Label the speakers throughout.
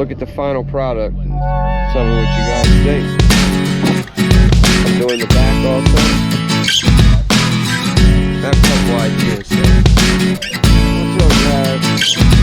Speaker 1: look at the final product and tell me what you guys think. I'm doing the back also. I have a couple ideas, so let's go, guys.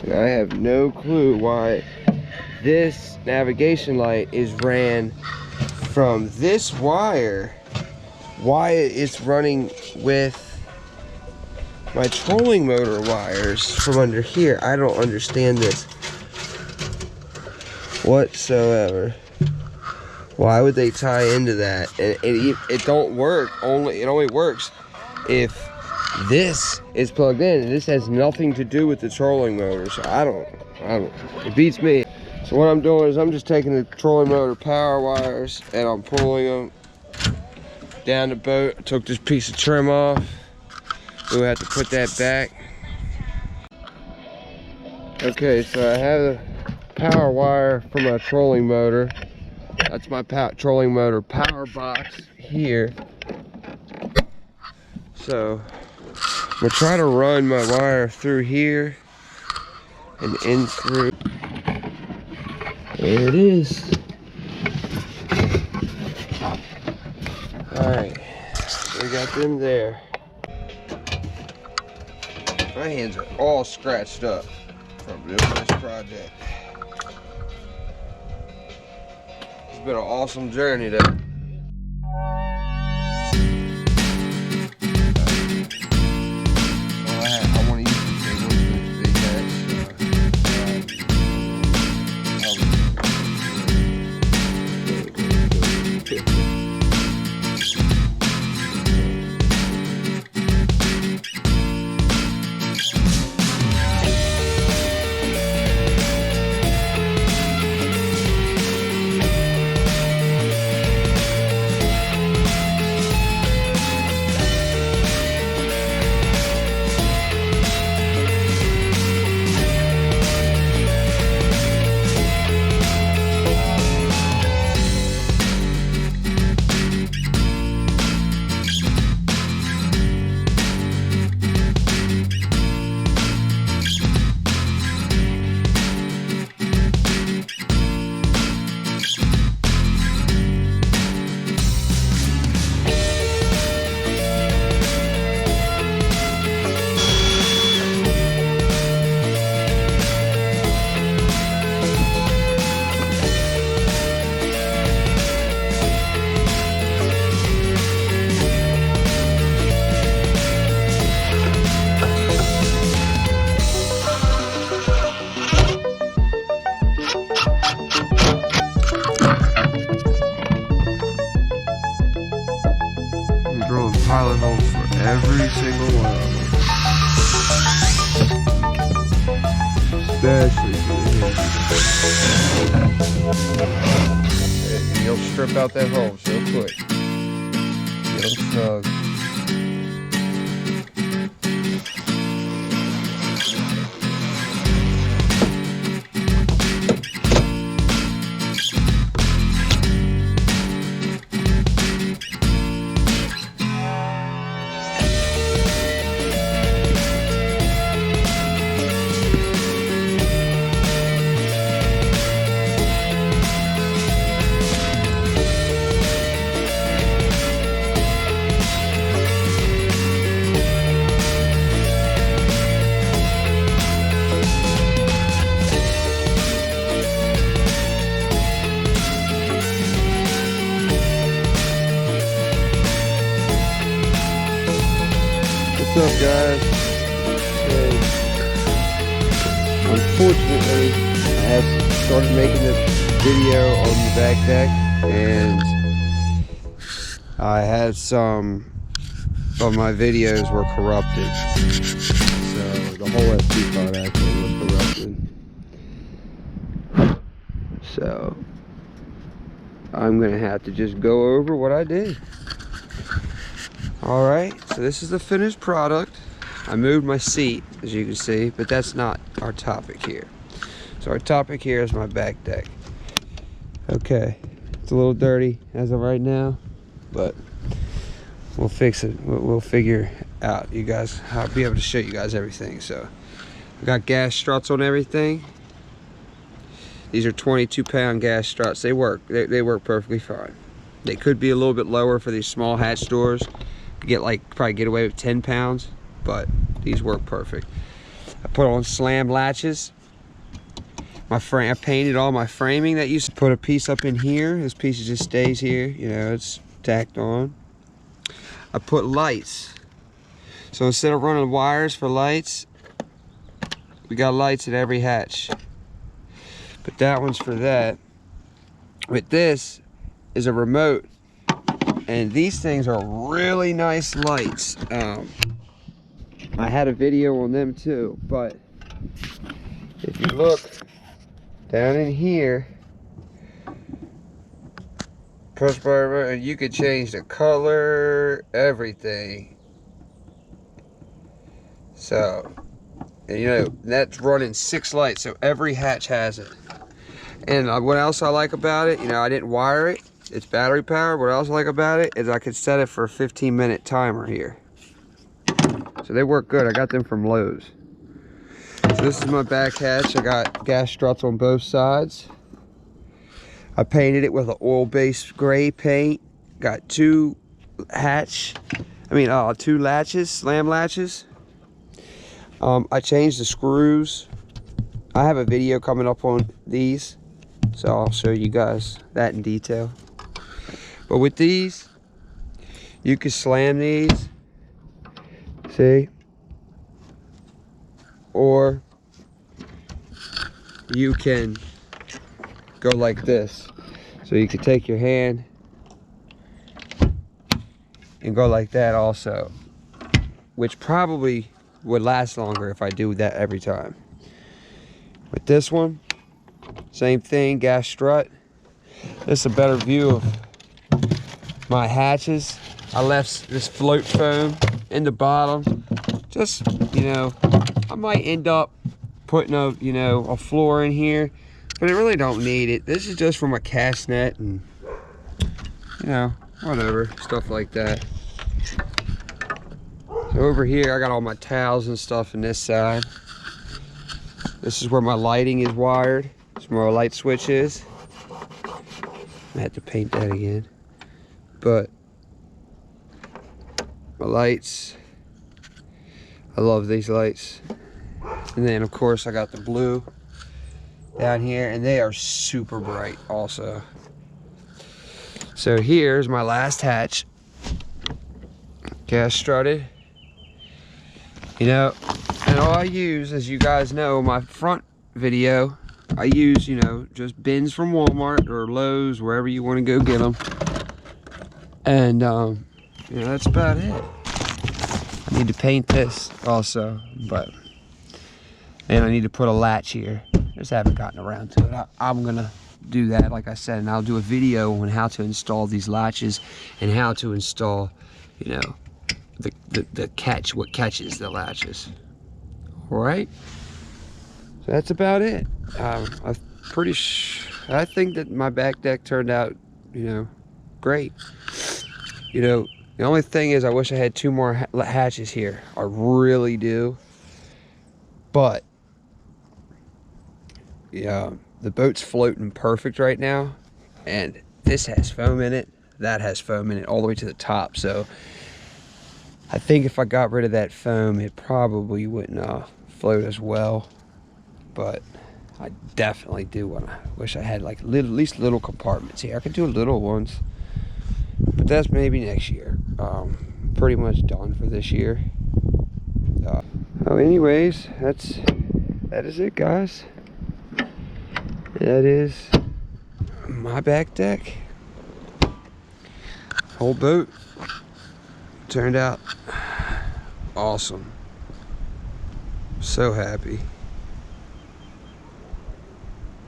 Speaker 1: And I have no clue why this navigation light is ran from this wire, why it's running with my trolling motor wires from under here. I don't understand this whatsoever. Why would they tie into that? And it don't work. It only works if this is plugged in. This has nothing to do with the trolling motor. So I don't. It beats me. So what I'm doing is I'm just taking the trolling motor power wires and I'm pulling them down the boat. I took this piece of trim off. We'll have to put that back. Okay, so I have the power wire for my trolling motor. That's my trolling motor power box here. So I'm gonna try to run my wire through here and in through. There it is. Alright, we got them there. My hands are all scratched up from doing this project. It's been an awesome journey though. I want to use the big ones for this big head. Pilot holes for every single one of them. Especially for the hinges. You'll strip out that hole so quick. Get them snug. What's up, guys? So, unfortunately, I have started making this video on the back deck, and I had some of my videos were corrupted. So the whole SD card actually was corrupted. So I'm gonna have to just go over what I did. Alright, so this is the finished product. I moved my seat, as you can see, but that's not our topic here. So our topic here is my back deck. Okay, it's a little dirty as of right now, but we'll fix it. We'll figure out, you guys. I'll be able to show you guys everything. So I got gas struts on everything. These are 22-pound gas struts. They work. They work perfectly fine. They could be a little bit lower for these small hatch doors. Probably get away with 10 pounds, but these work perfect. I put on slam latches. I painted all my framing that used to put a piece up in here. This piece just stays here, you know, it's tacked on. I put lights. So instead of running wires for lights, we got lights at every hatch. But that one's for that. With this is a remote, and these things are really nice lights. I had a video on them too, but if you look down in here, push by remote, and you could change the color, everything. So, and you know, that's running 6 lights, so every hatch has it. And what else I like about it, you know, I didn't wire it. It's battery powered. What else I like about it is I could set it for a 15-minute timer here. So they work good. I got them from J.L.A.j. So this is my back hatch. I got gas struts on both sides. I painted it with an oil-based gray paint. Got 2 latches, slam latches. I changed the screws. I have a video coming up on these, so I'll show you guys that in detail. But with these, you can slam these, see? Or you can go like this. So you can take your hand and go like that also, which probably would last longer if I do that every time. With this one, same thing, gas strut. This is a better view of my hatches. I left this float foam in the bottom. Just, you know, I might end up putting a floor in here, but I really don't need it. This is just for my cast net and, you know, whatever, stuff like that. So over here, I got all my towels and stuff on this side. This is where my lighting is wired. This is where my light switch is. I had to paint that again. But my lights, I love these lights. And then of course I got the blue down here, and they are super bright also. So here's my last hatch. Gas strutted. You know, and all I use, as you guys know, my front video, I use, you know, just bins from Walmart or J.L.A.j, wherever you want to go get them. And, you know, that's about it. I need to paint this also, and I need to put a latch here. Just haven't gotten around to it. I'm going to do that, like I said, and I'll do a video on how to install these latches and how to install, you know, what catches the latches. All right, so that's about it. I think that my back deck turned out, you know, great. You know, the only thing is I wish I had 2 more hatches here. I really do. But yeah, the boat's floating perfect right now, and this has foam in it, that has foam in it all the way to the top. So I think if I got rid of that foam, it probably wouldn't float as well. But I definitely wish I had like at least little compartments here. I could do little ones, but that's maybe next year. Pretty much done for this year. Anyways, that is it, guys. That is my back deck. Whole boat turned out awesome. So happy.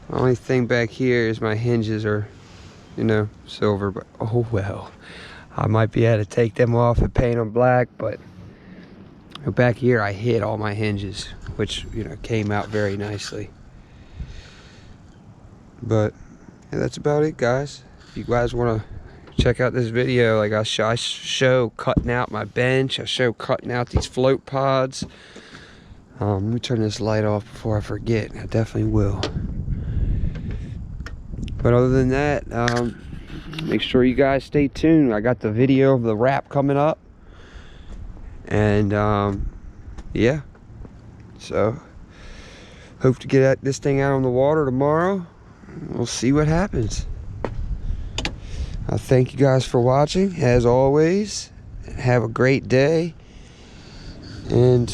Speaker 1: The only thing back here is my hinges are, you know, silver, but oh well. I might be able to take them off and paint them black, but back here I hid all my hinges, which, you know, came out very nicely. But yeah, that's about it, guys. If you guys want to check out this video, like I show cutting out my bench, I show cutting out these float pods. Let me turn this light off before I forget. I definitely will. But other than that, make sure you guys stay tuned. I got the video of the wrap coming up, and yeah, So hope to get this thing out on the water tomorrow. We'll see what happens. I thank you guys for watching. As always, have a great day. And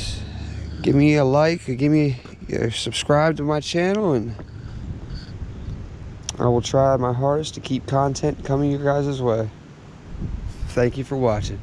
Speaker 1: give me a like, or subscribe to my channel, and I will try my hardest to keep content coming your guys' way. Thank you for watching.